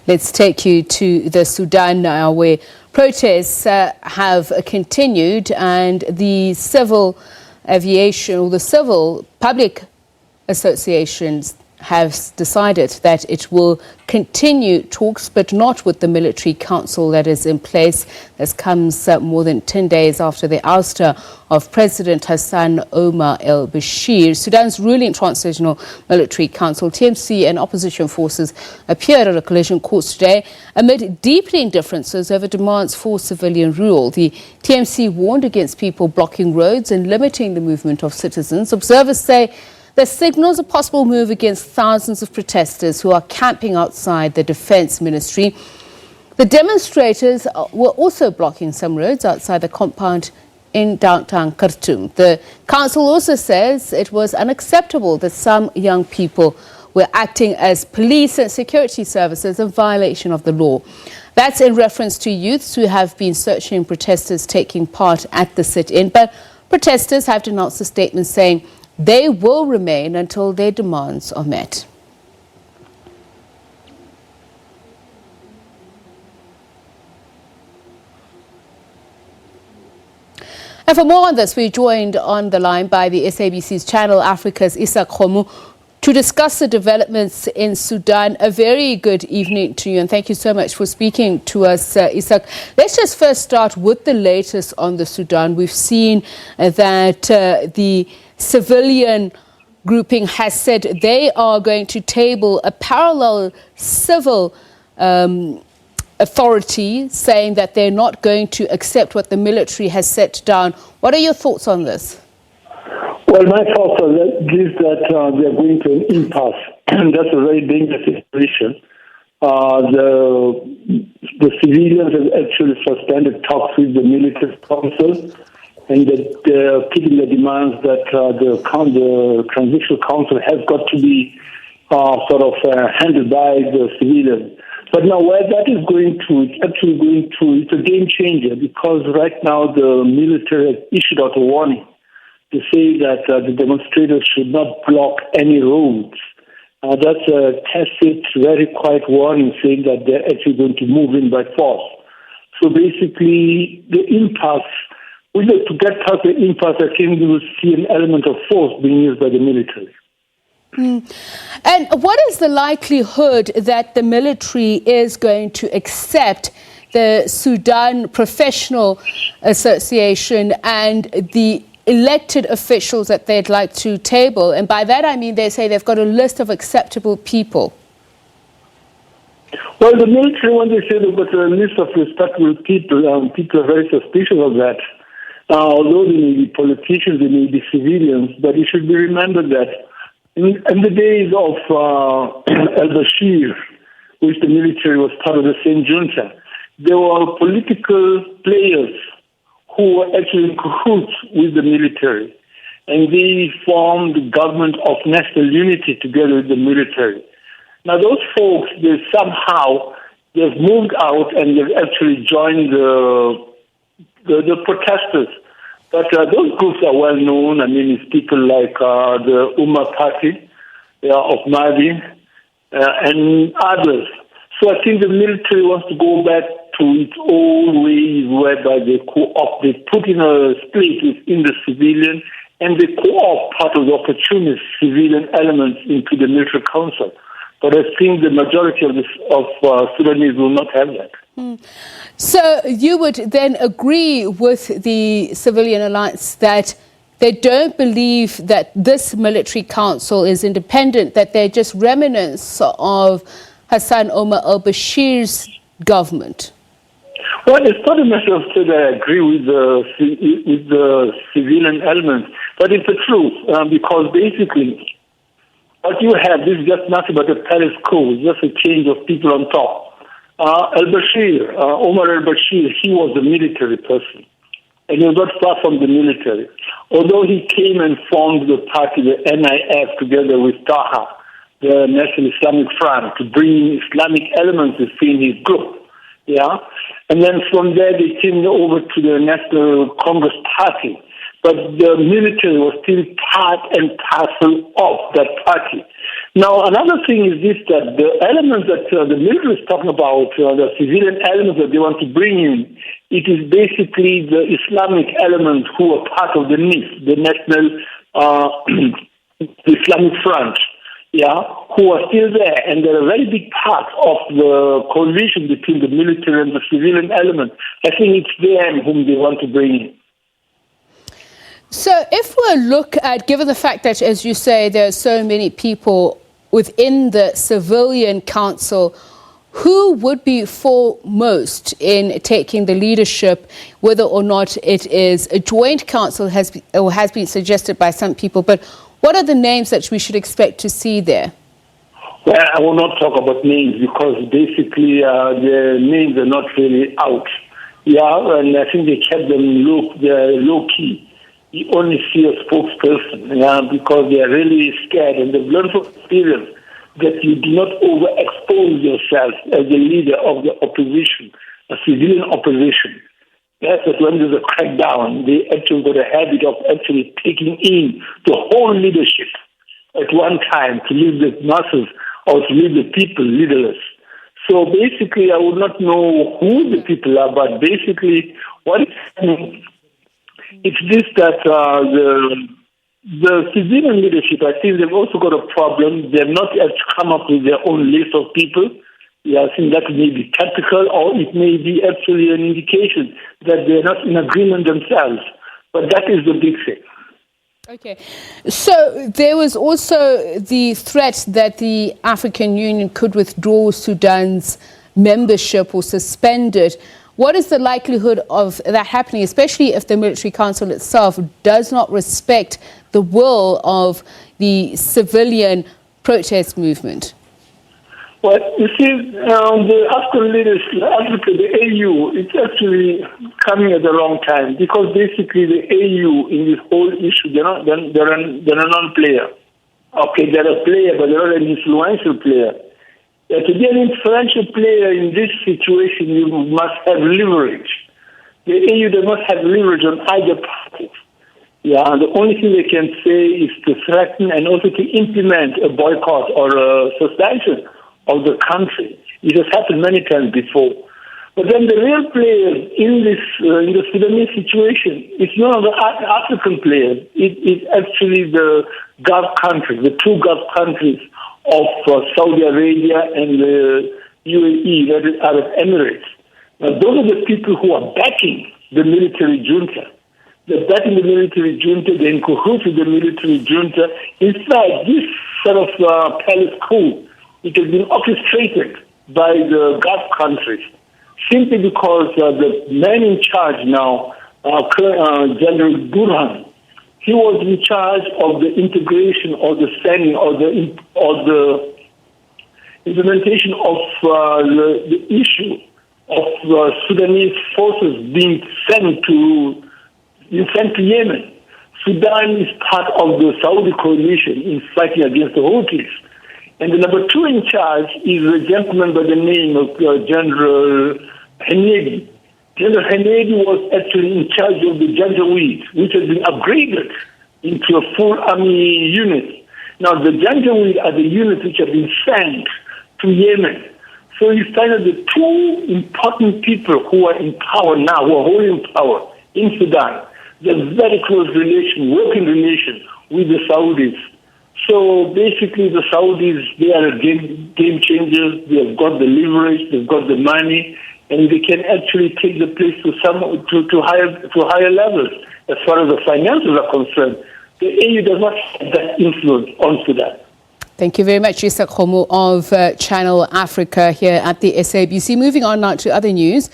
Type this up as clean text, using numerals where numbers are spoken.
Let's take you to the Sudan now, where protests have continued, and the civil aviation or the civil public associations have decided that it will continue talks, but not with the military council that is in place. This comes more than 10 days after the ouster of President Omar al-Bashir. Sudan's ruling transitional military council, TMC, and opposition forces appeared at a collision course today amid deepening differences over demands for civilian rule. The TMC warned against people blocking roads and limiting the movement of citizens. Observers say the signals a possible move against thousands of protesters who are camping outside the Defense Ministry. The demonstrators were also blocking some roads outside the compound in downtown Khartoum. The council also says it was unacceptable that some young people were acting as police and security services in violation of the law. That's in reference to youths who have been searching protesters taking part at the sit-in. But protesters have denounced the statement, saying they will remain until their demands are met. And for more on this, we're joined on the line by the SABC's Channel Africa's Izak Khomo to discuss the developments in Sudan. A very good evening to you, and thank you so much for speaking to us, Izak. Let's just first start with the latest on the Sudan. We've seen that the civilian grouping has said they are going to table a parallel civil authority, saying that they're not going to accept what the military has set down. What are your thoughts on this? Well, my thoughts are that they are going to an impasse, and that's a very dangerous situation. The civilians have actually suspended talks with the military council, and that they're keeping the demands that the transitional council has got to be handled by the civilians. But now where that is going to, it's a game changer, because right now the military has issued out a warning to say that the demonstrators should not block any roads. That's a tacit, very quiet warning, saying that they're actually going to move in by force. So basically, the impasse, to get past the impasse, I think we will see an element of force being used by the military. And what is the likelihood that the military is going to accept the Sudan Professional Association and the elected officials that they'd like to table? And by that I mean they say they've got a list of acceptable people. Well, the military, when they say they've got a list of respectable people, people are very suspicious of that. Although they may be politicians, they may be civilians, but it should be remembered that in the days of al-Bashir, which the military was part of the same junta, there were political players who were actually in cahoots with the military, and they formed the government of national unity together with the military. Now, those folks, they've moved out and they've actually joined the protesters. But those groups are well known. I mean, it's people like the Umar Party of Mali and others. So I think the military wants to go back to its old ways, whereby they put in a split within the civilian, and they co-opt part of the opportunist civilian elements into the military council. But I think the majority of Sudanese will not have that. So you would then agree with the civilian alliance that they don't believe that this military council is independent, that they're just remnants of Omar al-Bashir's government? Well, it's not a matter of saying I agree with the civilian element, but it's the truth, because basically what you have is just nothing but a palace coup, just a change of people on top. al-Bashir, Omar al-Bashir, he was a military person, and he was not far from the military. Although he came and formed the party, the NIF, together with Taha, the National Islamic Front, to bring Islamic elements within his group. Yeah, and then from there they came over to the National Congress Party. but the military was still part and parcel of that party. Now, another thing is this, that the elements that the military is talking about, the civilian elements that they want to bring in, it is basically the Islamic elements who are part of the NIF, the National Islamic Front, who are still there, and they're a very big part of the coalition between the military and the civilian element. I think it's them whom they want to bring in. So if we look at, given the fact that, as you say, there are so many people within the civilian council, who would be foremost in taking the leadership, whether or not it is a joint council has been suggested by some people, but what are the names that we should expect to see there? Well, I will not talk about names because basically the names are not really out. And I think they kept them low key. You only see a spokesperson, because they are really scared, and they've learned from experience that you do not overexpose yourself as the leader of the opposition, a civilian opposition. Yes, that when there's a crackdown, they actually got a habit of actually taking in the whole leadership at one time to leave the masses or to leave the people leaderless. So basically, I would not know who the people are, but basically what is happening, it's this, that the civilian leadership, I think they've also got a problem. They've not yet come up with their own list of people. I think that may be tactical, or it may be actually an indication that they're not in agreement themselves. But that is the big thing. Okay. So there was also the threat that the African Union could withdraw Sudan's membership or suspend it. What is the likelihood of that happening, especially if the military council itself does not respect the will of the civilian protest movement? Well, you see, the African leaders, the AU, it's actually coming at the wrong time, because basically the AU in this whole issue, they're a non-player. Okay, they're a player, but they're not an influential player. To be an influential player in this situation, you must have leverage. The AU does not have leverage on either party. The only thing they can say is to threaten and also to implement a boycott or a suspension of the country. It has happened many times before. But then the real players in this in the Sudanese situation, it's none of the African players. It is actually the Gulf countries, the two Gulf countries of Saudi Arabia and the UAE, that is Arab Emirates. Now, those are the people who are backing the military junta. They're backing the military junta, they're in cahoots with the military junta. In fact, this sort of palace coup, it has been orchestrated by the Gulf countries, simply because the man in charge now, General Burhan, he was in charge of the integration or the sending or the implementation of the issue of Sudanese forces being sent to Yemen. Sudan is part of the Saudi coalition in fighting against the Houthis. And the number two in charge is a gentleman by the name of General Hemedi. General Hemedi was actually in charge of the Janjaweed, which has been upgraded into a full army unit. Now, the Janjaweed are the units which have been sent to Yemen. So you find that the two important people who are in power now, who are holding power in Sudan, they have very close relation, working relation with the Saudis. So basically the Saudis, they are game changers. They have got the leverage, they've got the money, and they can actually take the place to higher levels. As far as the finances are concerned, the AU does not have that influence on Sudan. Thank you very much, Izak Khomo of Channel Africa here at the SABC. Moving on now to other news.